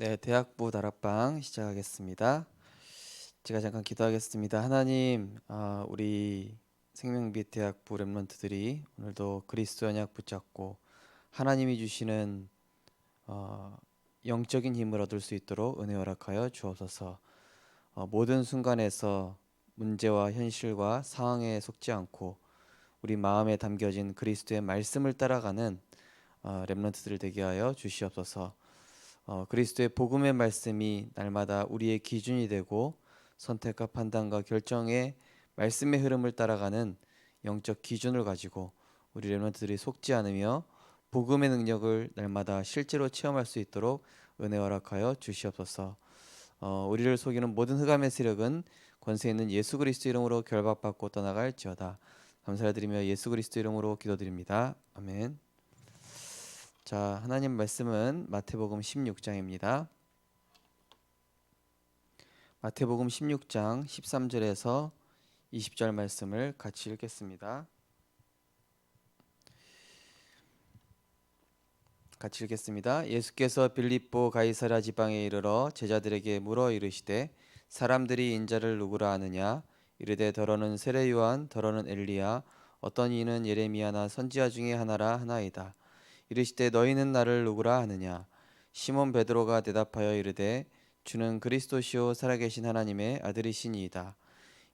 네, 대학부 다락방 시작하겠습니다. 제가 잠깐 기도하겠습니다. 하나님, 우리 생명빛 대학부 렘넌트들이 오늘도 그리스도 언약 붙잡고 하나님이 주시는 어, 영적인 힘을 얻을 수 있도록 은혜 허락하여 주옵소서. 모든 순간에서 문제와 현실과 상황에 속지 않고 우리 마음에 담겨진 그리스도의 말씀을 따라가는 렘넌트들 되게 하여 주시옵소서. 그리스도의 복음의 말씀이 날마다 우리의 기준이 되고 선택과 판단과 결정의 말씀의 흐름을 따라가는 영적 기준을 가지고 우리 렘넌트들이 속지 않으며 복음의 능력을 날마다 실제로 체험할 수 있도록 은혜 허락하여 주시옵소서. 우리를 속이는 모든 흑암의 세력은 권세 있는 예수 그리스도 이름으로 결박받고 떠나갈지어다. 감사드리며 예수 그리스도 이름으로 기도드립니다. 아멘. 자, 하나님 말씀은 마태복음 16장입니다. 마태복음 16장 13절에서 20절 말씀을 같이 읽겠습니다. 같이 읽겠습니다. 예수께서 빌립보 가이사랴 지방에 이르러 제자들에게 물어 이르시되 사람들이 인자를 누구라 하느냐 이르되 더러는 세례 요한 더러는 엘리야 어떤 이는 예레미야나 선지자 중에 하나라 하나이다. 이르시되 너희는 나를 누구라 하느냐 시몬 베드로가 대답하여 이르되 주는 그리스도시요 살아계신 하나님의 아들이시니이다.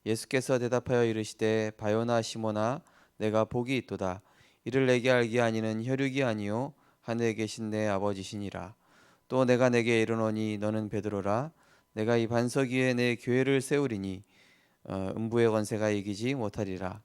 예수께서 대답하여 이르시되 바요나 시몬아 내가 복이 있도다. 이를 내게 알게 하니는 혈육이 아니요 하늘에 계신 내 아버지시니라. 또 내가 내게 이르노니 너는 베드로라. 내가 이 반석 위에 내 교회를 세우리니 음부의 권세가 이기지 못하리라.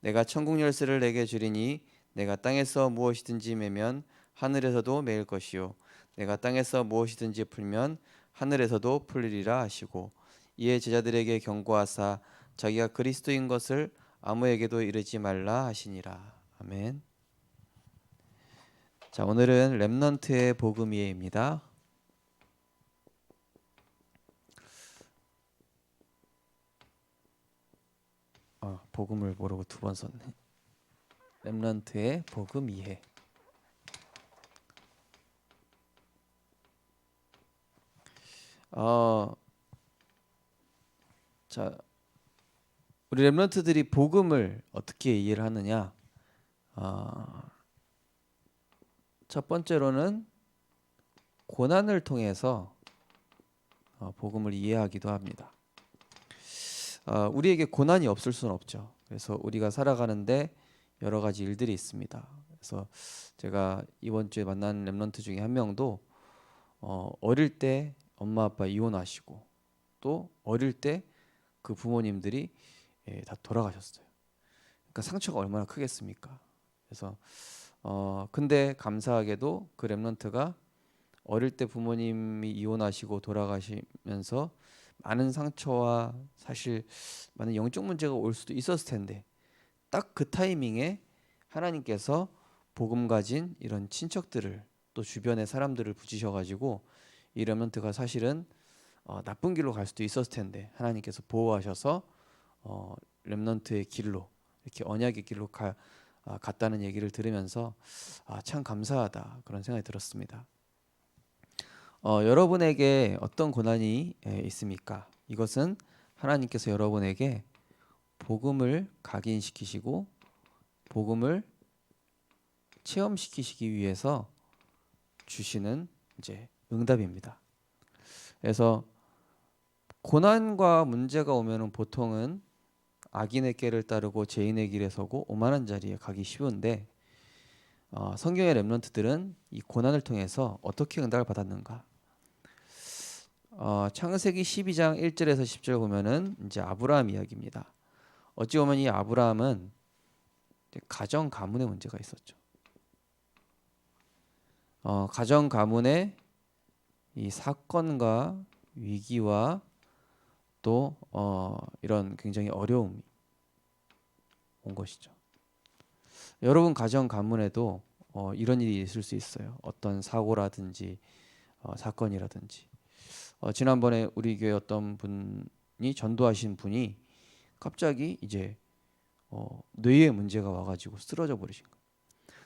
내가 천국 열쇠를 내게 주리니 내가 땅에서 무엇이든지 매면 하늘에서도 매일 것이요 내가 땅에서 무엇이든지 풀면 하늘에서도 풀리리라 하시고 이에 제자들에게 경고하사 자기가 그리스도인 것을 아무에게도 이르지 말라 하시니라. 아멘. 자, 오늘은 렘넌트의 복음이에입니다. 복음을 모르고 두 번 썼네. 렘넌트의 복음 이해. 자, 우리 렘넌트들이 복음을 어떻게 이해를 하느냐? 첫 번째로는 고난을 통해서 복음을 이해하기도 합니다. 우리에게 고난이 없을 수는 없죠. 그래서 우리가 살아가는데 여러 가지 일들이 있습니다. 그래서 제가 이번 주에 만난 렘넌트 중에 한 명도 어릴 때 엄마 아빠 이혼하시고 또 어릴 때 그 부모님들이 다 돌아가셨어요. 그러니까 상처가 얼마나 크겠습니까? 그래서 근데 감사하게도 그 렘넌트가 어릴 때 부모님이 이혼하시고 돌아가시면서 많은 상처와 사실 많은 영적 문제가 올 수도 있었을 텐데 딱 그 타이밍에 하나님께서 복음 가진 이런 친척들을 또 주변의 사람들을 붙이셔가지고 이 렘넌트가 사실은 나쁜 길로 갈 수도 있었을 텐데 하나님께서 보호하셔서 렘넌트의 길로 이렇게 언약의 길로 갔다는 얘기를 들으면서 참 감사하다 그런 생각이 들었습니다. 여러분에게 어떤 고난이 있습니까? 이것은 하나님께서 여러분에게 복음을 각인시키시고 복음을 체험시키시기 위해서 주시는 이제 응답입니다. 그래서 고난과 문제가 오면은 보통은 악인의 꾀를 따르고 죄인의 길에 서고 오만한 자리에 가기 쉬운데 성경의 렘넌트들은 이 고난을 통해서 어떻게 응답을 받았는가? 창세기 12장 1절에서 10절 보면은 이제 아브라함 이야기입니다. 어찌 보면 이 아브라함은 가정 가문의 문제가 있었죠. 가정 가문의 이 사건과 위기와 또 이런 굉장히 어려움이 온 것이죠. 여러분 가정 가문에도 이런 일이 있을 수 있어요. 어떤 사고라든지 사건이라든지. 지난번에 우리 교회 어떤 분이 전도하신 분이 갑자기 이제 뇌에 문제가 와가지고 쓰러져 버리신 거예요.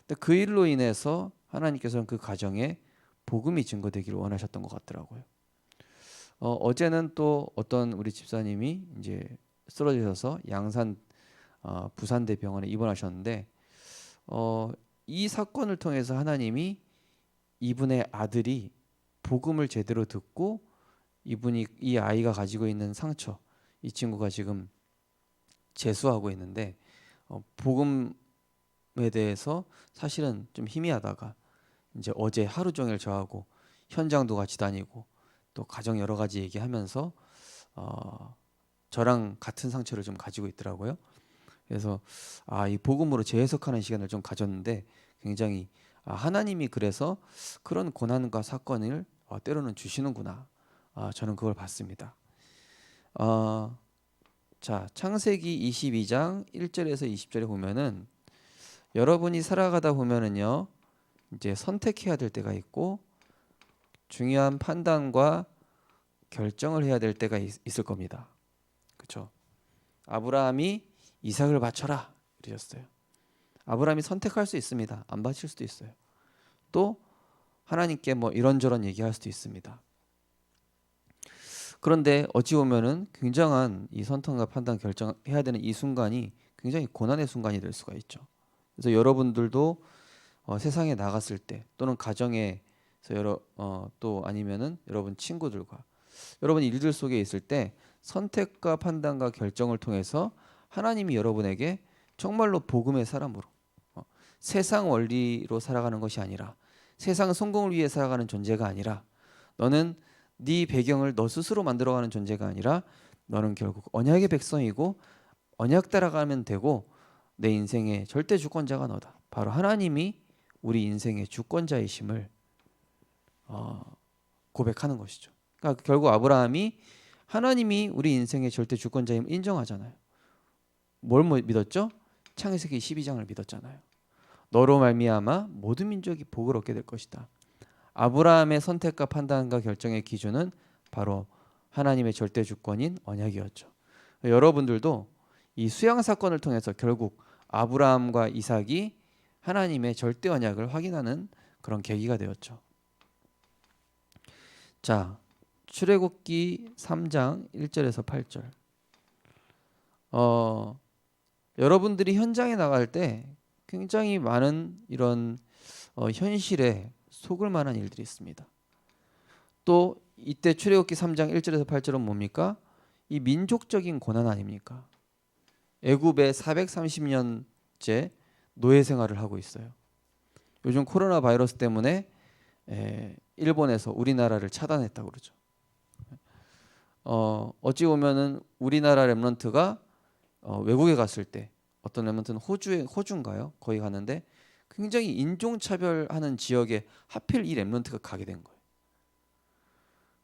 근데 그 일로 인해서 하나님께서는 그 가정에 복음이 증거되기를 원하셨던 것 같더라고요. 어제는 또 어떤 우리 집사님이 이제 쓰러지셔서 양산 부산대 병원에 입원하셨는데 이 사건을 통해서 하나님이 이분의 아들이 복음을 제대로 듣고 이 아이가 가지고 있는 상처, 이 친구가 지금 재수하고 있는데 복음에 대해서 사실은 좀 희미하다가 이제 어제 하루 종일 저하고 현장도 같이 다니고 또 가정 여러 가지 얘기하면서 저랑 같은 상처를 좀 가지고 있더라고요. 그래서 이 복음으로 재해석하는 시간을 좀 가졌는데 굉장히 하나님이 그래서 그런 고난과 사건을 때로는 주시는구나. 저는 그걸 봤습니다. 자, 창세기 22장 1절에서 20절에 보면은 여러분이 살아가다 보면은요, 이제 선택해야 될 때가 있고 중요한 판단과 결정을 해야 될 때가 있을 겁니다. 그렇죠? 아브라함이 이삭을 바쳐라 이러셨어요. 아브라함이 선택할 수 있습니다. 안 바칠 수도 있어요. 또 하나님께 뭐 이런저런 얘기할 수도 있습니다. 그런데 어찌 보면은 굉장한 이 선택과 판단 결정해야 되는 이 순간이 굉장히 고난의 순간이 될 수가 있죠. 그래서 여러분들도 세상에 나갔을 때 또는 가정에서 또 아니면은 여러분 친구들과 여러분 일들 속에 있을 때 선택과 판단과 결정을 통해서 하나님이 여러분에게 정말로 복음의 사람으로 세상 원리로 살아가는 것이 아니라 세상 성공을 위해 살아가는 존재가 아니라 너는 네 배경을 너 스스로 만들어가는 존재가 아니라 너는 결국 언약의 백성이고 언약 따라가면 되고 내 인생의 절대 주권자가 너다. 바로 하나님이 우리 인생의 주권자이심을 고백하는 것이죠. 그러니까 결국 아브라함이 하나님이 우리 인생의 절대 주권자임을 인정하잖아요. 뭘 믿었죠? 창세기 12장을 믿었잖아요. 너로 말미암아 모든 민족이 복을 얻게 될 것이다. 아브라함의 선택과 판단과 결정의 기준은 바로 하나님의 절대 주권인 언약이었죠. 여러분들도 이 수양 사건을 통해서 결국 아브라함과 이삭이 하나님의 절대 언약을 확인하는 그런 계기가 되었죠. 자, 출애굽기 3장 1절에서 8절. 여러분들이 현장에 나갈 때 굉장히 많은 이런 현실에 속을 만한 일들이 있습니다. 또 이때 출애굽기 3장 1절에서 8절은 뭡니까? 이 민족적인 고난 아닙니까? 애굽에 430년째 노예 생활을 하고 있어요. 요즘 코로나 바이러스 때문에 일본에서 우리나라를 차단했다고 그러죠. 어찌 보면은 우리나라 렘넌트가 외국에 갔을 때 어떤 렘넌트는 호주인가요? 거기 갔는데 굉장히 인종차별하는 지역에 하필 이 렘넌트가 가게 된 거예요.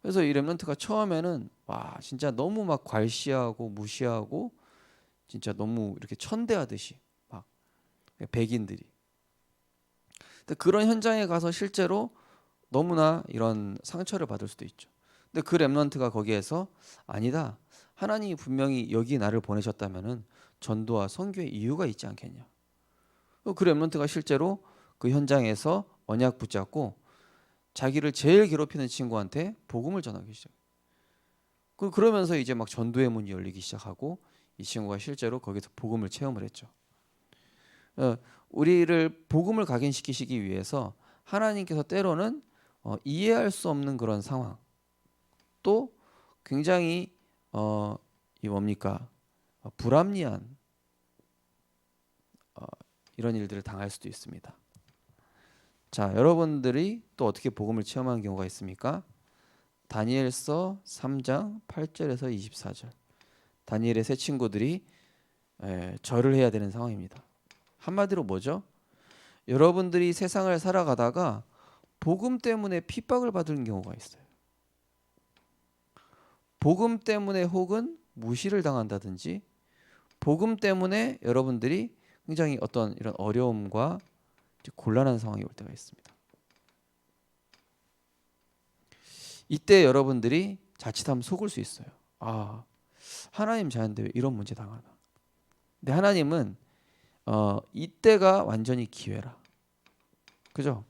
그래서 이 렘넌트가 처음에는 와 진짜 너무 막 괄시하고 무시하고 진짜 너무 이렇게 천대하듯이 막 백인들이. 근데 그런 현장에 가서 실제로 너무나 이런 상처를 받을 수도 있죠. 근데 그 렘넌트가 거기에서 아니다. 하나님이 분명히 여기 나를 보내셨다면은 전도와 선교의 이유가 있지 않겠냐. 그 렘넌트가 실제로 그 현장에서 언약 붙잡고 자기를 제일 괴롭히는 친구한테 복음을 전하기 시작해요. 그러면서 이제 막 전도의 문이 열리기 시작하고 이 친구가 실제로 거기서 복음을 체험을 했죠. 우리를 복음을 각인시키시기 위해서 하나님께서 때로는 이해할 수 없는 그런 상황 또 굉장히 이 뭡니까 불합리한 이런 일들을 당할 수도 있습니다. 자, 여러분들이 또 어떻게 복음을 체험한 경우가 있습니까? 다니엘서 3장 8절에서 24절. 다니엘의 세 친구들이 절을 해야 되는 상황입니다. 한마디로 뭐죠? 여러분들이 세상을 살아가다가 복음 때문에 핍박을 받는 경우가 있어요. 복음 때문에 혹은 무시를 당한다든지 복음 때문에 여러분들이 굉장히 어떤 이런 어려움과 곤란한 상황이 올 때가 있습니다. 이때 여러분들이 자칫하면 속을 수 있어요. 하나님 자녀인데 왜 이런 문제 당하나. 근데 하나님은 이때가 완전히 기회라. 그죠?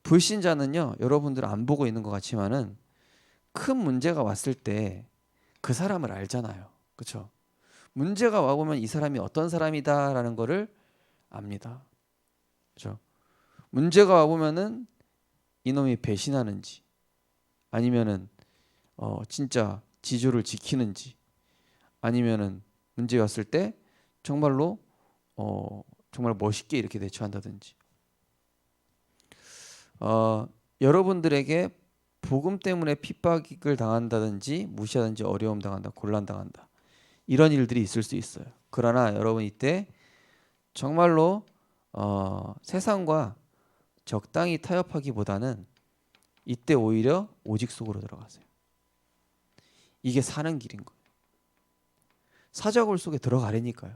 불신자는요, 여러분들 안 보고 있는 것 같지만은 큰 문제가 왔을 때 그 사람을 알잖아요. 그렇죠? 문제가 와보면 이 사람이 어떤 사람이다라는 거를 압니다. 그렇죠? 문제가 와보면은 이놈이 배신하는지 아니면은 진짜 지조를 지키는지 아니면은 문제가 왔을 때 정말로 정말 멋있게 이렇게 대처한다든지 여러분들에게 복음 때문에 핍박을 당한다든지 무시하든지 어려움 당한다, 곤란 당한다 이런 일들이 있을 수 있어요. 그러나 여러분 이때 정말로 세상과 적당히 타협하기보다는 이때 오히려 오직 속으로 들어가세요. 이게 사는 길인 거예요. 사자굴 속에 들어가려니까요.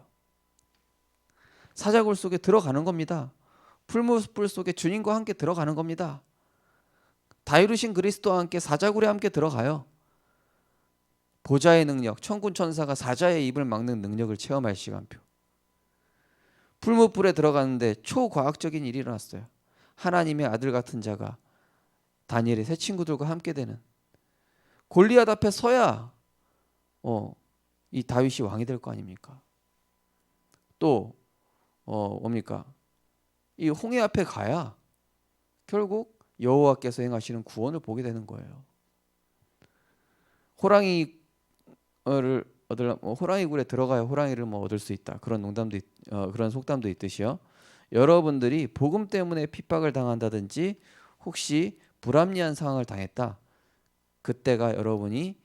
사자굴 속에 들어가는 겁니다. 풀무불 속에 주님과 함께 들어가는 겁니다. 다 이루신 그리스도와 함께 사자굴에 함께 들어가요. 보좌의 능력, 천군 천사가 사자의 입을 막는 능력을 체험할 시간표. 풀무불에 들어가는데 초과학적인 일이 일어났어요. 하나님의 아들 같은 자가 다니엘의 새 친구들과 함께 되는 골리앗 앞에 서야 이 다윗이 왕이 될 거 아닙니까? 또 뭡니까? 이 홍해 앞에 가야 결국 여호와께서 행하시는 구원을 보게 되는 거예요. 호랑이를 얻으려 호랑이 굴에 들어가야 호랑이를 얻을 수 있다. 그런 농담도 그런 속담도 있듯이요. 여러분들이 복음 때문에 핍박을 당한다든지 혹시 불합리한 상황을 당했다. 그때가 여러분이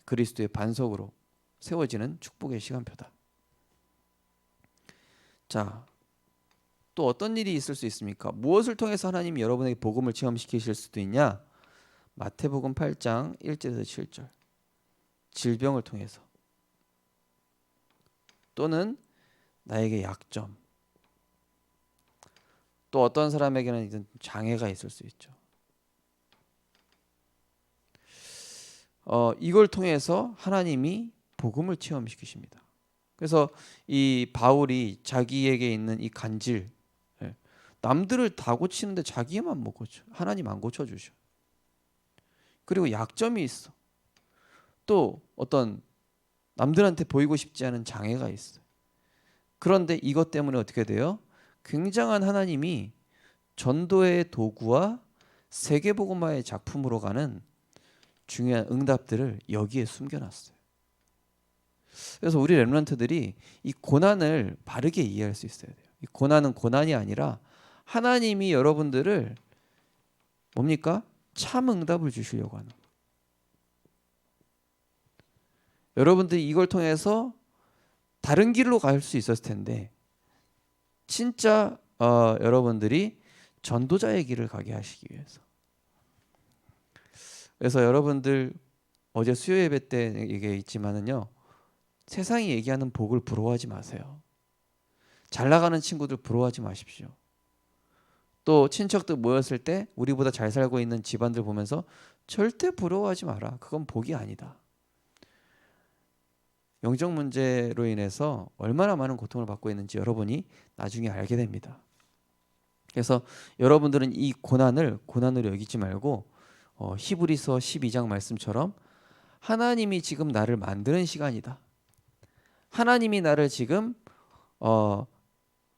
그리스도의 반석으로 세워지는 축복의 시간표다. 자, 또 어떤 일이 있을 수 있습니까? 무엇을 통해서 하나님이 여러분에게 복음을 체험시키실 수도 있냐? 마태복음 8장 1절에서 7절. 질병을 통해서 또는 나에게 약점, 또 어떤 사람에게는 이런 장애가 있을 수 있죠. 이걸 통해서 하나님이 복음을 체험시키십니다. 그래서 이 바울이 자기에게 있는 이 간질, 남들을 다 고치는데 자기만 못 고쳐. 하나님 안 고쳐주셔. 그리고 약점이 있어. 또 어떤 남들한테 보이고 싶지 않은 장애가 있어요. 그런데 이것 때문에 어떻게 돼요? 굉장한 하나님이 전도의 도구와 세계복음화의 작품으로 가는 중요한 응답들을 여기에 숨겨놨어요. 그래서 우리 렘넌트들이 이 고난을 바르게 이해할 수 있어야 돼요. 이 고난은 고난이 아니라 하나님이 여러분들을 뭡니까? 참 응답을 주시려고 하는 거예요. 여러분들이 이걸 통해서 다른 길로 갈 수 있었을 텐데 진짜 여러분들이 전도자의 길을 가게 하시기 위해서. 그래서 여러분들 어제 수요 예배 때 이게 있지만은요. 세상이 얘기하는 복을 부러워하지 마세요. 잘 나가는 친구들 부러워하지 마십시오. 또 친척들 모였을 때 우리보다 잘 살고 있는 집안들 보면서 절대 부러워하지 마라. 그건 복이 아니다. 영적 문제로 인해서 얼마나 많은 고통을 받고 있는지 여러분이 나중에 알게 됩니다. 그래서 여러분들은 이 고난을 고난으로 여기지 말고 히브리서 12장 말씀처럼 하나님이 지금 나를 만드는 시간이다. 하나님이 나를 지금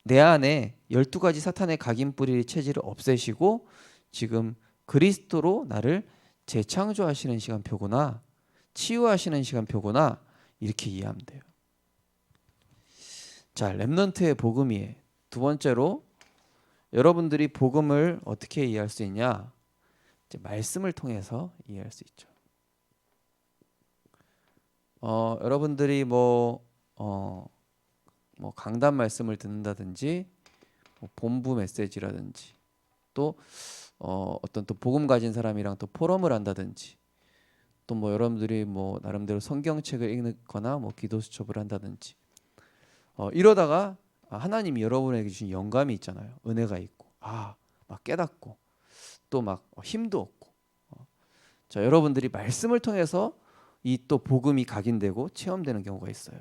내 안에 12가지 사탄의 각인뿌리 체질을 없애시고 지금 그리스도로 나를 재창조하시는 시간표구나. 치유하시는 시간표구나. 이렇게 이해하면 돼요. 자, 렘넌트의 복음이에요. 두 번째로 여러분들이 복음을 어떻게 이해할 수 있냐? 이제 말씀을 통해서 이해할 수 있죠. 여러분들이 뭐 강단 말씀을 듣는다든지 뭐 본부 메시지라든지 또 어떤 또 복음 가진 사람이랑 또 포럼을 한다든지 또 뭐 여러분들이 뭐 나름대로 성경책을 읽거나 뭐 기도 수첩을 한다든지 이러다가 하나님이 여러분에게 주신 영감이 있잖아요. 은혜가 있고 막 깨닫고 또 막 힘도 얻고 자 여러분들이 말씀을 통해서 이 또 복음이 각인되고 체험되는 경우가 있어요.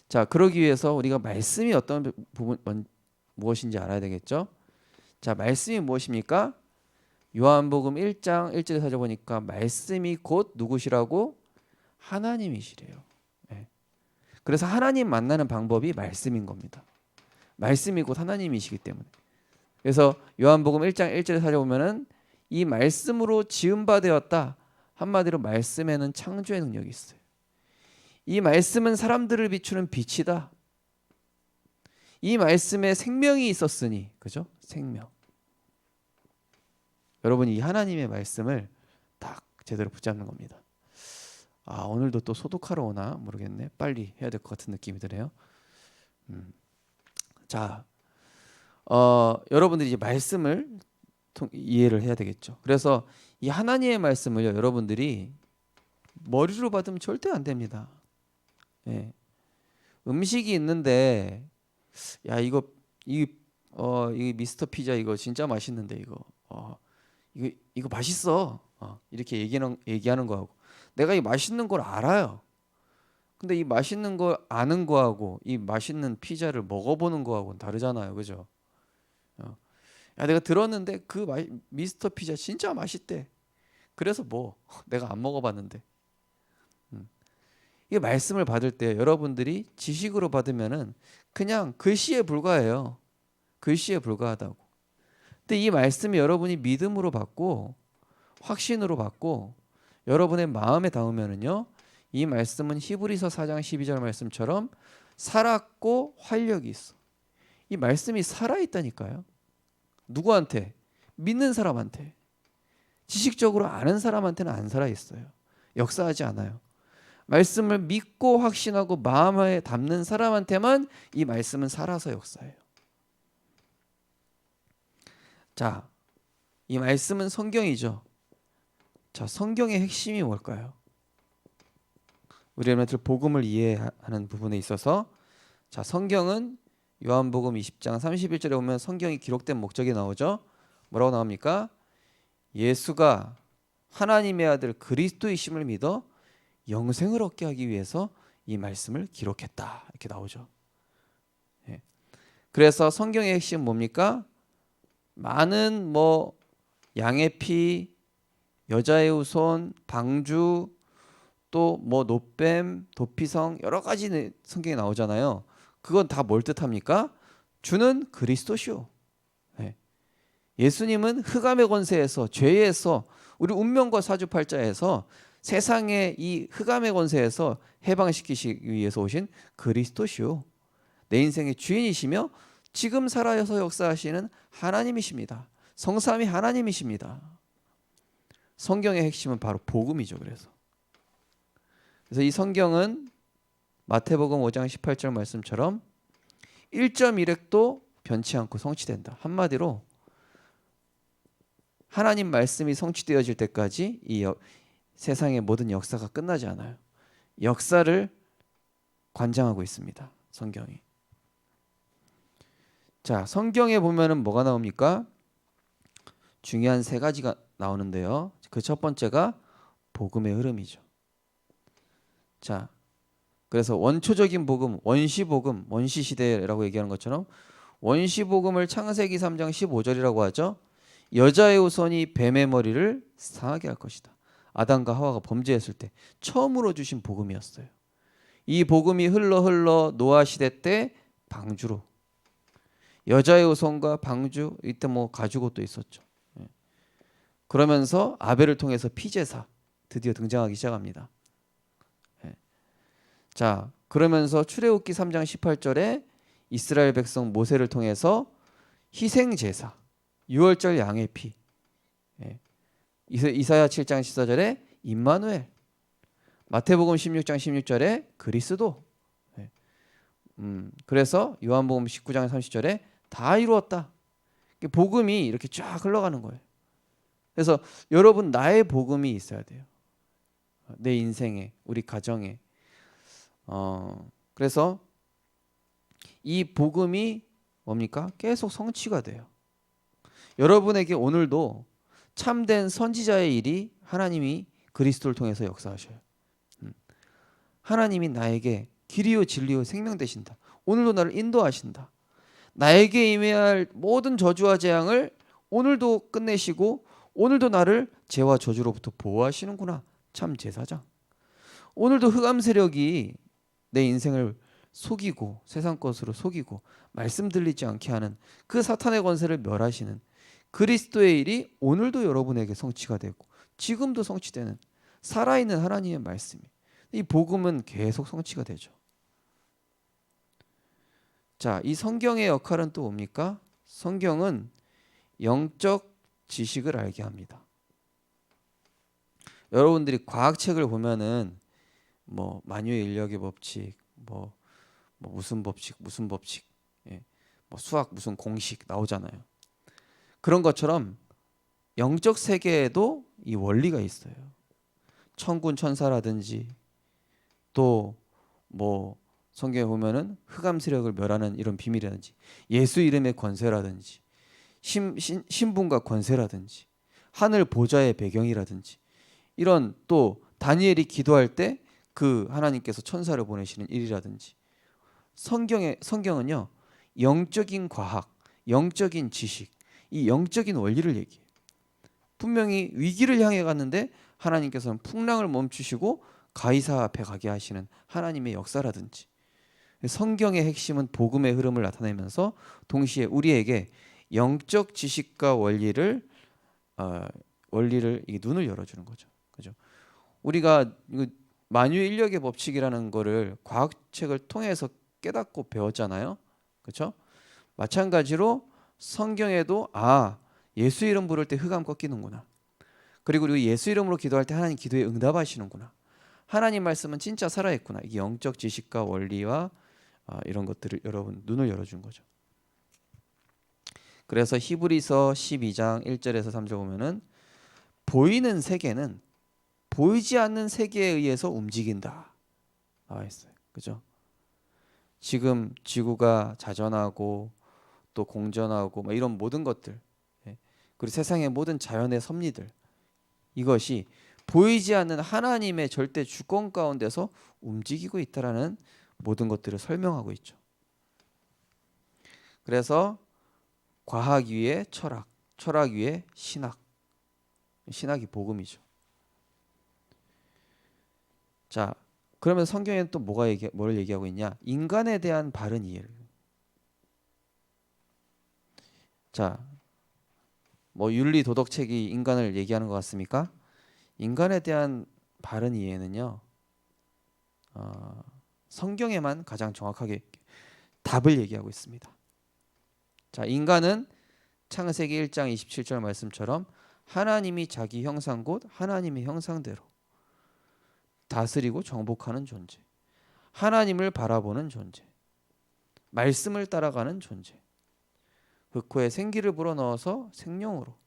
자 그러기 위해서 우리가 말씀이 어떤 부분 무엇인지 알아야 되겠죠. 자, 말씀이 무엇입니까? 요한복음 1장 1절에 찾아보니까 말씀이 곧 누구시라고? 하나님이시래요. 예. 그래서 하나님 만나는 방법이 말씀인 겁니다. 말씀이 곧 하나님이시기 때문에. 그래서 요한복음 1장 1절에 찾아보면은 이 말씀으로 지은 바 되었다. 한마디로 말씀에는 창조의 능력이 있어요. 이 말씀은 사람들을 비추는 빛이다. 이 말씀에 생명이 있었으니, 그죠? 생명. 여러분이 이 하나님의 말씀을 딱 제대로 붙잡는 겁니다. 아, 오늘도 또 소독하러 오나 모르겠네. 빨리 해야 될 것 같은 느낌이 드네요. 자, 여러분들이 이제 말씀을 이해를 해야 되겠죠. 그래서 이 하나님의 말씀을요, 여러분들이 머리로 받으면 절대 안 됩니다. 예. 음식이 있는데, 야 이 미스터 피자 이거 진짜 맛있는데 이거 맛있어. 이렇게 얘기하는 거하고 내가 이 맛있는 걸 알아요. 근데 이 맛있는 걸 아는 거하고 이 맛있는 피자를 먹어보는 거하고는 다르잖아요, 그죠? 야, 내가 들었는데 미스터 피자 진짜 맛있대. 그래서 뭐 내가 안 먹어봤는데. 이 말씀을 받을 때 여러분들이 지식으로 받으면은 그냥 글씨에 불과해요. 글씨에 불과하다고. 근데 이 말씀이 여러분이 믿음으로 받고 확신으로 받고 여러분의 마음에 담으면은요, 이 말씀은 히브리서 4장 12절 말씀처럼 살았고 활력이 있어. 이 말씀이 살아있다니까요. 누구한테? 믿는 사람한테. 지식적으로 아는 사람한테는 안 살아있어요. 역사하지 않아요. 말씀을 믿고 확신하고 마음에 담는 사람한테만 이 말씀은 살아서 역사해요. 자, 이 말씀은 성경이죠. 자, 성경의 핵심이 뭘까요? 우리 여러분들 복음을 이해하는 부분에 있어서, 자, 성경은 요한복음 20장 31절에 보면 성경이 기록된 목적이 나오죠. 뭐라고 나옵니까? 예수가 하나님의 아들 그리스도이심을 믿어 영생을 얻게 하기 위해서 이 말씀을 기록했다. 이렇게 나오죠. 예. 그래서 성경의 핵심은 뭡니까? 많은 양의 피, 여자의 후손, 방주, 또 노뱀, 도피성 여러 가지 성경에 나오잖아요. 그건 다 뭘 뜻합니까? 주는 그리스도시오. 예. 예수님은 흑암의 권세에서, 죄에서, 우리 운명과 사주팔자에서 세상의 이 흑암의 권세에서 해방시키시기 위해서 오신 그리스도시오. 내 인생의 주인이시며 지금 살아서 역사하시는 하나님이십니다. 성삼위 하나님이십니다. 성경의 핵심은 바로 복음이죠. 그래서 이 성경은 마태복음 5장 18절 말씀처럼 1.1획도 변치 않고 성취된다. 한마디로 하나님 말씀이 성취되어질 때까지 이 세상의 모든 역사가 끝나지 않아요. 역사를 관장하고 있습니다. 성경이. 자, 성경에 보면은 뭐가 나옵니까? 중요한 세 가지가 나오는데요. 그 첫 번째가 복음의 흐름이죠. 자, 그래서 원초적인 복음, 원시복음, 원시시대라고 얘기하는 것처럼 원시복음을 창세기 3장 15절이라고 하죠. 여자의 후손이 뱀의 머리를 상하게 할 것이다. 아담과 하와가 범죄했을 때 처음으로 주신 복음이었어요. 이 복음이 흘러 노아 시대 때 방주로, 여자의 후손과 방주, 이때 가죽옷도 있었죠. 그러면서 아벨을 통해서 피제사 드디어 등장하기 시작합니다. 자, 그러면서 출애굽기 3장 18절에 이스라엘 백성 모세를 통해서 희생제사, 유월절 양의 피, 이사야 7장 14절에 임마누엘, 마태복음 16장 16절에 그리스도, 그래서 요한복음 19장 30절에 다 이루었다. 복음이 이렇게 쫙 흘러가는 거예요. 그래서 여러분, 나의 복음이 있어야 돼요. 내 인생에, 우리 가정에. 그래서 이 복음이 뭡니까? 계속 성취가 돼요. 여러분에게 오늘도 참된 선지자의 일이 하나님이 그리스도를 통해서 역사하셔요. 하나님이 나에게 길이요 진리요 생명 되신다. 오늘도 나를 인도하신다. 나에게 임해야 할 모든 저주와 재앙을 오늘도 끝내시고 오늘도 나를 죄와 저주로부터 보호하시는구나. 참 제사장. 오늘도 흑암 세력이 내 인생을 속이고 세상 것으로 속이고 말씀 들리지 않게 하는 그 사탄의 권세를 멸하시는 그리스도의 일이 오늘도 여러분에게 성취가 되고 지금도 성취되는 살아있는 하나님의 말씀이, 이 복음은 계속 성취가 되죠. 자, 이 성경의 역할은 또 뭡니까? 성경은 영적 지식을 알게 합니다. 여러분들이 과학책을 보면은 뭐 만유의 인력의 법칙, 뭐 무슨 법칙, 예, 뭐 수학 무슨 공식 나오잖아요. 그런 것처럼 영적 세계에도 이 원리가 있어요. 천군 천사라든지 또 뭐 성경에 보면은 흑암 세력을 멸하는 이런 비밀이라든지 예수 이름의 권세라든지 신분과 권세라든지 하늘 보좌의 배경이라든지 이런, 또 다니엘이 기도할 때 그 하나님께서 천사를 보내시는 일이라든지 성경은요 영적인 과학, 영적인 지식, 이 영적인 원리를 얘기해요. 분명히 위기를 향해 갔는데 하나님께서는 풍랑을 멈추시고 가이사 앞에 가게 하시는 하나님의 역사라든지, 성경의 핵심은 복음의 흐름을 나타내면서 동시에 우리에게 영적 지식과 원리를 이 눈을 열어주는 거죠. 그죠? 우리가 만유인력의 법칙이라는 거를 과학책을 통해서 깨닫고 배웠잖아요. 그렇죠? 마찬가지로 성경에도 예수 이름 부를 때 흑암 꺾이는구나. 그리고 우리 예수 이름으로 기도할 때 하나님 기도에 응답하시는구나. 하나님 말씀은 진짜 살아있구나. 이게 영적 지식과 원리와 이런 것들을 여러분 눈을 열어준 거죠. 그래서 히브리서 12장 1절에서 3절 보면은 보이는 세계는 보이지 않는 세계에 의해서 움직인다 나와 있어요. 그죠? 지금 지구가 자전하고 또 공전하고 뭐 이런 모든 것들, 그리고 세상의 모든 자연의 섭리들, 이것이 보이지 않는 하나님의 절대 주권 가운데서 움직이고 있다라는 모든 것들을 설명하고 있죠. 그래서 과학 위에 철학, 철학 위에 신학, 신학이 복음이죠. 자, 그러면 성경에는 또 뭘 얘기하고 있냐? 인간에 대한 바른 이해를. 자, 뭐 윤리 도덕 책이 인간을 얘기하는 것 같습니까? 인간에 대한 바른 이해는요, 성경에만 가장 정확하게 답을 얘기하고 있습니다. 자, 인간은 창세기 1장 27절 말씀처럼 하나님이 자기 형상 곧 하나님의 형상대로 다스리고 정복하는 존재, 하나님을 바라보는 존재, 말씀을 따라가는 존재, 흑호에 생기를 불어넣어서 생명으로,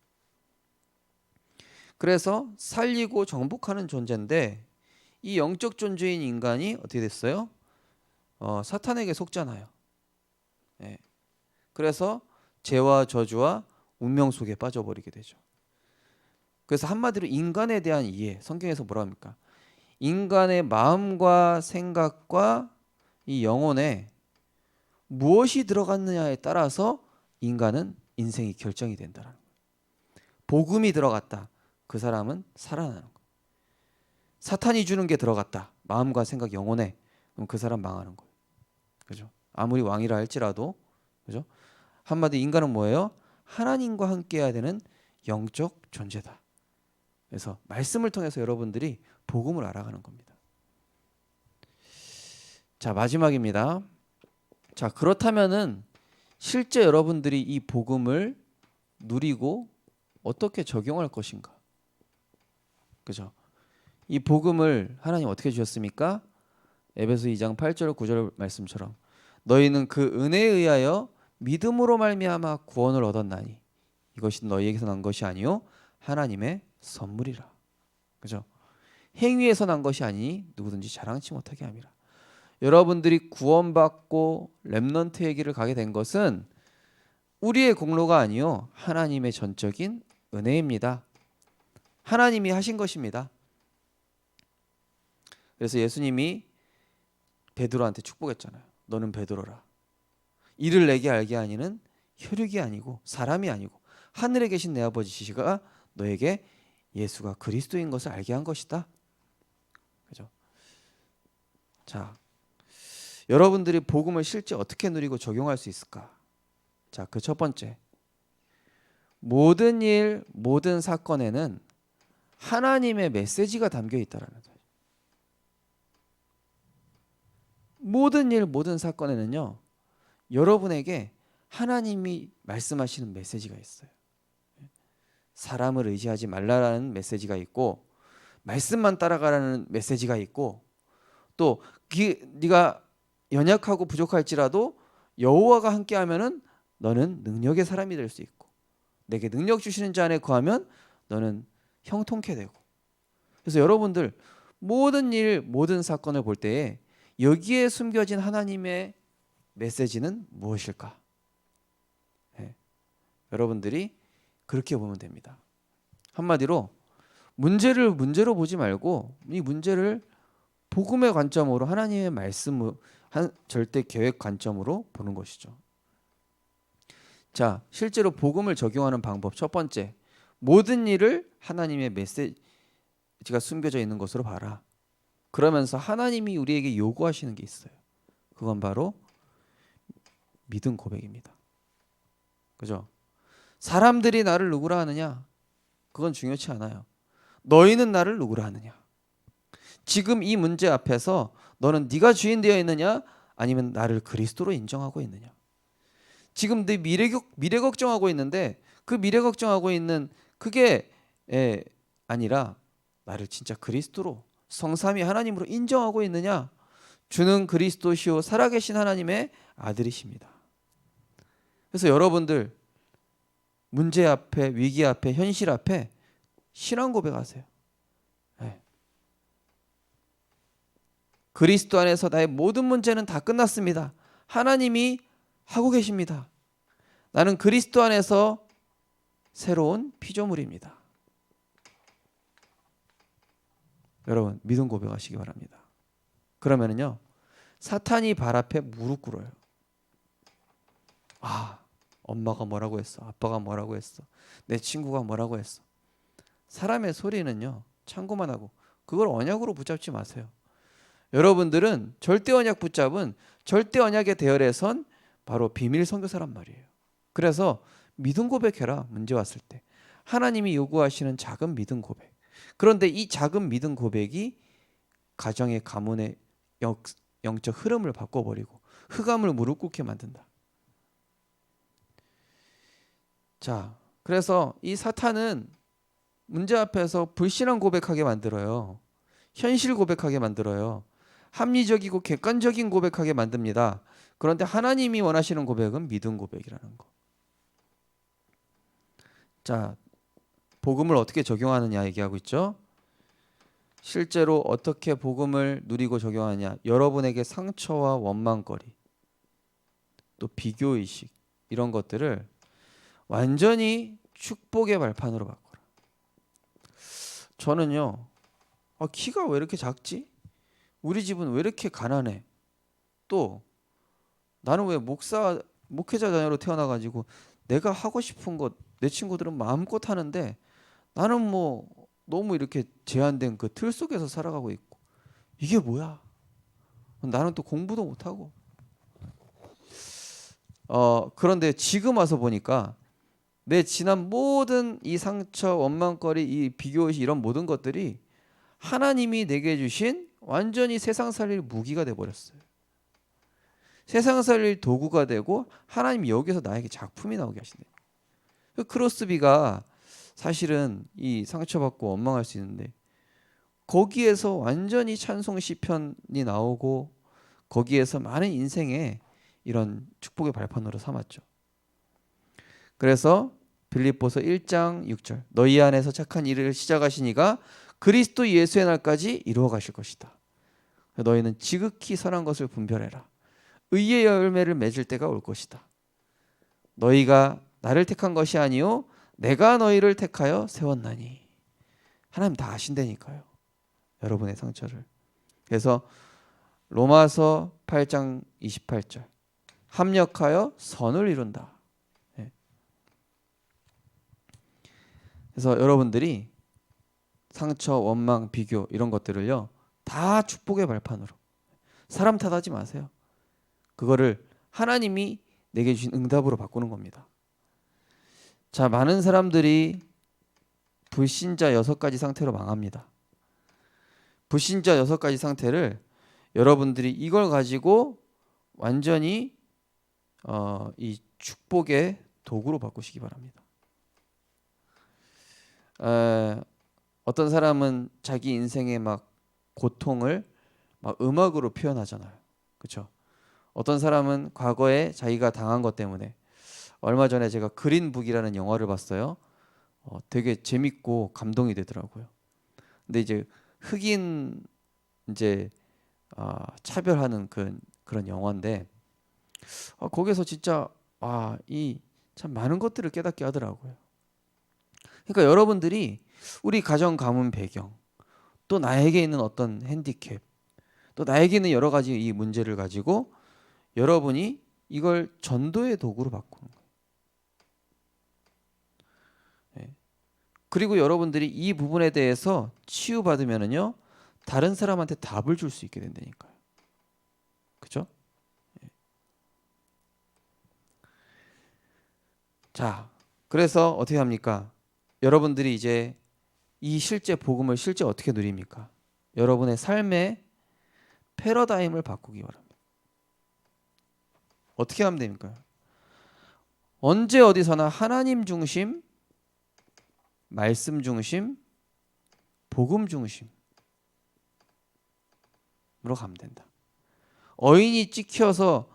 그래서 살리고 정복하는 존재인데, 이 영적 존재인 인간이 어떻게 됐어요? 사탄에게 속잖아요. 예. 그래서 죄와 저주와 운명 속에 빠져버리게 되죠. 그래서 한마디로 인간에 대한 이해, 성경에서 뭐라 합니까? 인간의 마음과 생각과 이 영혼에 무엇이 들어갔느냐에 따라서 인간은 인생이 결정이 된다는 거예요. 복음이 들어갔다, 그 사람은 살아나는 거예요. 사탄이 주는 게 들어갔다, 마음과 생각, 영혼에, 그럼 그 사람 망하는 거예요. 그죠? 아무리 왕이라 할지라도, 그죠? 한마디 인간은 뭐예요? 하나님과 함께해야 되는 영적 존재다. 그래서 말씀을 통해서 여러분들이 복음을 알아가는 겁니다. 자, 마지막입니다. 자, 그렇다면은 실제 여러분들이 이 복음을 누리고 어떻게 적용할 것인가? 그죠? 이 복음을 하나님 어떻게 주셨습니까? 에베소 2장 8절 9절 말씀처럼 너희는 그 은혜에 의하여 믿음으로 말미암아 구원을 얻었나니 이것이 너희에게서 난 것이 아니요 하나님의 선물이라. 그죠? 행위에서 난 것이 아니니 누구든지 자랑치 못하게 함이라. 여러분들이 구원받고 렘넌트의 길을 가게 된 것은 우리의 공로가 아니요 하나님의 전적인 은혜입니다. 하나님이 하신 것입니다. 그래서 예수님이 베드로한테 축복했잖아요. 너는 베드로라. 이를 내게 알게 하니는 혈육이 아니고 사람이 아니고 하늘에 계신 내 아버지시가 너에게 예수가 그리스도인 것을 알게 한 것이다. 그죠? 자, 여러분들이 복음을 실제 어떻게 누리고 적용할 수 있을까? 자, 그 첫 번째. 모든 일, 모든 사건에는 하나님의 메시지가 담겨 있다라는 거예요. 모든 일, 모든 사건에는요, 여러분에게 하나님이 말씀하시는 메시지가 있어요. 사람을 의지하지 말라라는 메시지가 있고, 말씀만 따라가라는 메시지가 있고, 또 네가 연약하고 부족할지라도 여호와가 함께하면은 너는 능력의 사람이 될 수 있고, 내게 능력 주시는 자 안에 거하면 너는 형통케 되고. 그래서 여러분들 모든 일, 모든 사건을 볼 때에 여기에 숨겨진 하나님의 메시지는 무엇일까? 네. 여러분들이 그렇게 보면 됩니다. 한마디로 문제를 문제로 보지 말고 이 문제를 복음의 관점으로 하나님의 말씀 절대 계획 관점으로 보는 것이죠. 자, 실제로 복음을 적용하는 방법 첫 번째, 모든 일을 하나님의 메시지가 숨겨져 있는 것으로 봐라. 그러면서 하나님이 우리에게 요구하시는 게 있어요. 그건 바로 믿음 고백입니다. 그죠? 사람들이 나를 누구라 하느냐? 그건 중요치 않아요. 너희는 나를 누구라 하느냐? 지금 이 문제 앞에서 너는 네가 주인 되어 있느냐? 아니면 나를 그리스도로 인정하고 있느냐? 지금 내 미래 걱정하고 있는데 그 미래 걱정하고 있는 그게 아니라 나를 진짜 그리스도로 성삼위 하나님으로 인정하고 있느냐? 주는 그리스도시요 살아계신 하나님의 아들이십니다. 그래서 여러분들 문제 앞에, 위기 앞에, 현실 앞에 신앙 고백하세요. 네. 그리스도 안에서 나의 모든 문제는 다 끝났습니다. 하나님이 하고 계십니다. 나는 그리스도 안에서 새로운 피조물입니다. 여러분 믿음 고백하시기 바랍니다. 그러면은요 사탄이 발 앞에 무릎 꿇어요. 아, 엄마가 뭐라고 했어, 아빠가 뭐라고 했어, 내 친구가 뭐라고 했어. 사람의 소리는요 참고만 하고 그걸 언약으로 붙잡지 마세요. 여러분들은 절대 언약 붙잡은 절대 언약의 대열에 선 바로 비밀 선교사란 말이에요. 그래서 믿음 고백해라. 문제 왔을 때 하나님이 요구하시는 작은 믿음 고백. 그런데 이 작은 믿음 고백이 가정의 가문의 영적 흐름을 바꿔버리고 흑암을 무릎 꿇게 만든다. 자, 그래서 이 사탄은 문제 앞에서 불신앙 고백하게 만들어요. 현실 고백하게 만들어요. 합리적이고 객관적인 고백하게 만듭니다. 그런데 하나님이 원하시는 고백은 믿음 고백이라는 거. 자, 복음을 어떻게 적용하느냐 얘기하고 있죠. 실제로 어떻게 복음을 누리고 적용하냐. 여러분에게 상처와 원망거리, 또 비교의식 이런 것들을 완전히 축복의 발판으로 바꿔라. 저는요, 키가 왜 이렇게 작지? 우리 집은 왜 이렇게 가난해? 또 나는 왜 목회자 자녀로 태어나가지고 내가 하고 싶은 것 내 친구들은 마음껏 하는데 나는 뭐 너무 이렇게 제한된 그 틀 속에서 살아가고 있고 이게 뭐야? 나는 또 공부도 못하고 그런데 지금 와서 보니까 내 지난 모든 이 상처, 원망거리, 이 비교의식 이런 모든 것들이 하나님이 내게 주신 완전히 세상 살릴 무기가 돼버렸어요. 세상 살릴 도구가 되고 하나님이 여기서 나에게 작품이 나오게 하신대요. 그 크로스비가 사실은 이 상처받고 원망할 수 있는데 거기에서 완전히 찬송 시편이 나오고 거기에서 많은 인생의 이런 축복의 발판으로 삼았죠. 그래서 빌립보서 1장 6절 너희 안에서 착한 일을 시작하시니가 그리스도 예수의 날까지 이루어 가실 것이다. 너희는 지극히 선한 것을 분별해라. 의의 열매를 맺을 때가 올 것이다. 너희가 나를 택한 것이 아니요 내가 너희를 택하여 세웠나니. 하나님 다 아신다니까요. 여러분의 상처를. 그래서 로마서 8장 28절 합력하여 선을 이룬다. 예. 그래서 여러분들이 상처, 원망, 비교 이런 것들을요 다 축복의 발판으로 사람 탓하지 마세요. 그거를 하나님이 내게 주신 응답으로 바꾸는 겁니다. 자, 많은 사람들이 불신자 6가지 상태로 망합니다. 불신자 6가지 상태를 여러분들이 이걸 가지고 완전히 이 축복의 도구로 바꾸시기 바랍니다. 어떤 사람은 자기 인생의 막 고통을 막 음악으로 표현하잖아요. 그렇죠? 어떤 사람은 과거에 자기가 당한 것 때문에 얼마 전에 제가 그린북이라는 영화를 봤어요. 되게 재밌고 감동이 되더라고요. 근데 이제 흑인 이제 차별하는 그런 영화인데 거기서 진짜 이 참 많은 것들을 깨닫게 하더라고요. 그러니까 여러분들이 우리 가정 가문 배경 또 나에게 있는 어떤 핸디캡 또 나에게 있는 여러 가지 이 문제를 가지고 여러분이 이걸 전도의 도구로 바꾸는 거예요. 예. 그리고 여러분들이 이 부분에 대해서 치유받으면은요 다른 사람한테 답을 줄 수 있게 된다니까요. 그죠? 예. 자, 그래서 어떻게 합니까? 여러분들이 이제 이 실제 복음을 실제 어떻게 누립니까? 여러분의 삶의 패러다임을 바꾸기 바랍니다. 어떻게 하면 됩니까? 언제 어디서나 하나님 중심, 말씀 중심, 복음 중심으로 가면 된다. 어인이 찍혀서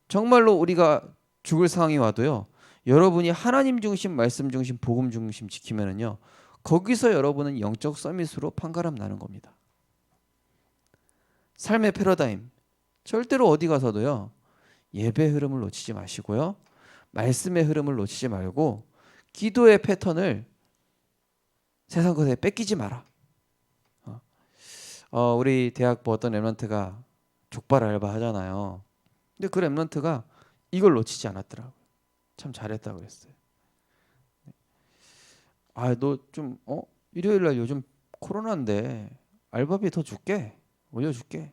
정말로 우리가 죽을 상황이 와도요. 여러분이 하나님 중심, 말씀 중심, 복음 중심 지키면은요. 거기서 여러분은 영적 서밋으로 판가름 나는 겁니다. 삶의 패러다임 절대로 어디 가서도요. 예배 흐름을 놓치지 마시고요. 말씀의 흐름을 놓치지 말고 기도의 패턴을 세상 것에 뺏기지 마라. 우리 대학부 어떤 랩런트가 족발 알바 하잖아요. 근데 그 랩런트가 이걸 놓치지 않았더라고요. 참 잘했다 그랬어요. 너 좀 일요일 날 요즘 코로나인데 알바비 더 줄게. 올려줄게.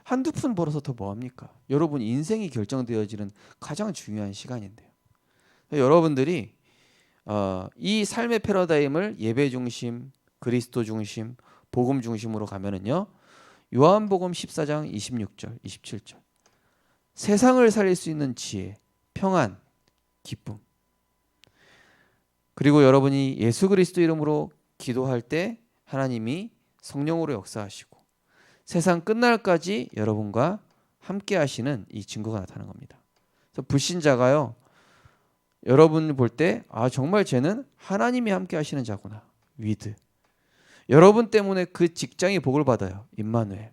한두 푼 벌어서 더 뭐합니까? 여러분 인생이 결정되어지는 가장 중요한 시간인데요. 여러분들이 이 삶의 패러다임을 예배 중심, 그리스도 중심, 복음 중심으로 가면은요. 요한복음 14장 26절, 27절. 세상을 살릴 수 있는 지혜, 평안, 기쁨. 그리고 여러분이 예수 그리스도 이름으로 기도할 때 하나님이 성령으로 역사하시고 세상 끝날까지 여러분과 함께 하시는 이 증거가 나타나는 겁니다. 그래서 불신자가요. 여러분 볼 때 정말 쟤는 하나님이 함께 하시는 자구나. 위드. 여러분 때문에 그 직장이 복을 받아요. 임마누엘.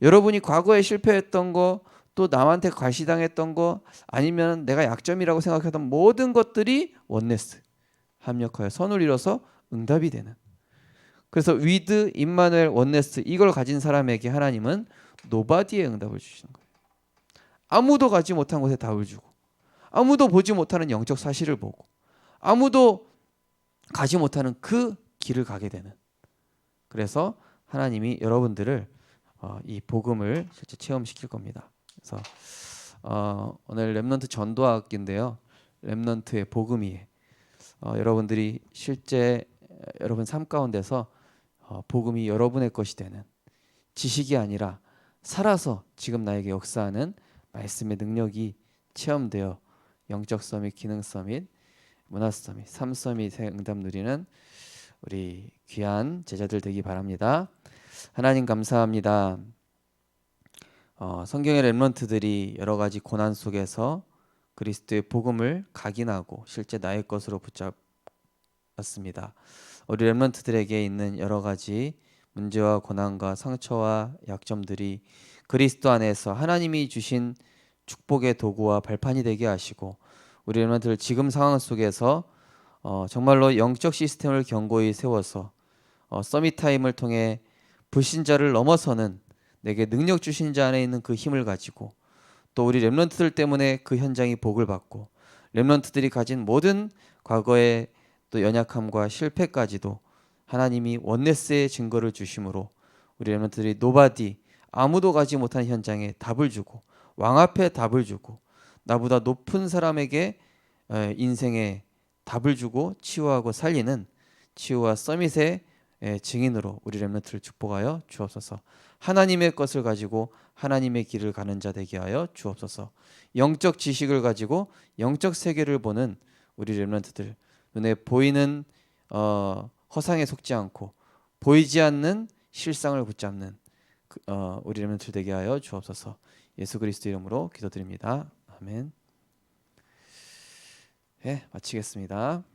여러분이 과거에 실패했던 거 또 남한테 과시당했던 거 아니면 내가 약점이라고 생각했던 모든 것들이 원네스 합력하여 선을 이뤄서 응답이 되는. 그래서 위드, 임마누엘, 원네스 이걸 가진 사람에게 하나님은 노바디의 응답을 주시는 거예요. 아무도 가지 못한 곳에 답을 주고 아무도 보지 못하는 영적 사실을 보고 아무도 가지 못하는 그 길을 가게 되는. 그래서 하나님이 여러분들을 이 복음을 실제 체험시킬 겁니다. 그래서 오늘 렘넌트 전도학기인데요. 렘넌트의 복음이 여러분들이 실제 여러분 삶 가운데서 복음이 여러분의 것이 되는 지식이 아니라 살아서 지금 나에게 역사하는 말씀의 능력이 체험되어 영적 서밋, 기능 서밋, 문화 서밋, 삶 서밋의 응답 누리는 우리 귀한 제자들 되기 바랍니다. 하나님 감사합니다. 성경의 렘넌트들이 여러 가지 고난 속에서 그리스도의 복음을 각인하고 실제 나의 것으로 붙잡았습니다. 우리 렘넌트들에게 있는 여러 가지 문제와 고난과 상처와 약점들이 그리스도 안에서 하나님이 주신 축복의 도구와 발판이 되게 하시고 우리 렘넌트들 지금 상황 속에서 정말로 영적 시스템을 견고히 세워서 서밋 타임을 통해 불신자를 넘어서는 내게 능력 주신 자 안에 있는 그 힘을 가지고 또 우리 렘넌트들 때문에 그 현장이 복을 받고 렘넌트들이 가진 모든 과거의 또 연약함과 실패까지도 하나님이 원네스의 증거를 주심으로 우리 렘넌트들이 노바디 아무도 가지 못한 현장에 답을 주고 왕 앞에 답을 주고 나보다 높은 사람에게 인생의 답을 주고 치유하고 살리는 치유와 서밋의 증인으로 우리 렘넌트를 축복하여 주옵소서. 하나님의 것을 가지고 하나님의 길을 가는 자 되게 하여 주옵소서. 영적 지식을 가지고 영적 세계를 보는 우리 렘넌트들, 눈에 보이는 허상에 속지 않고 보이지 않는 실상을 붙잡는 우리 렘넌트들 되게 하여 주옵소서. 예수 그리스도 이름으로 기도드립니다. 아멘. 네, 마치겠습니다.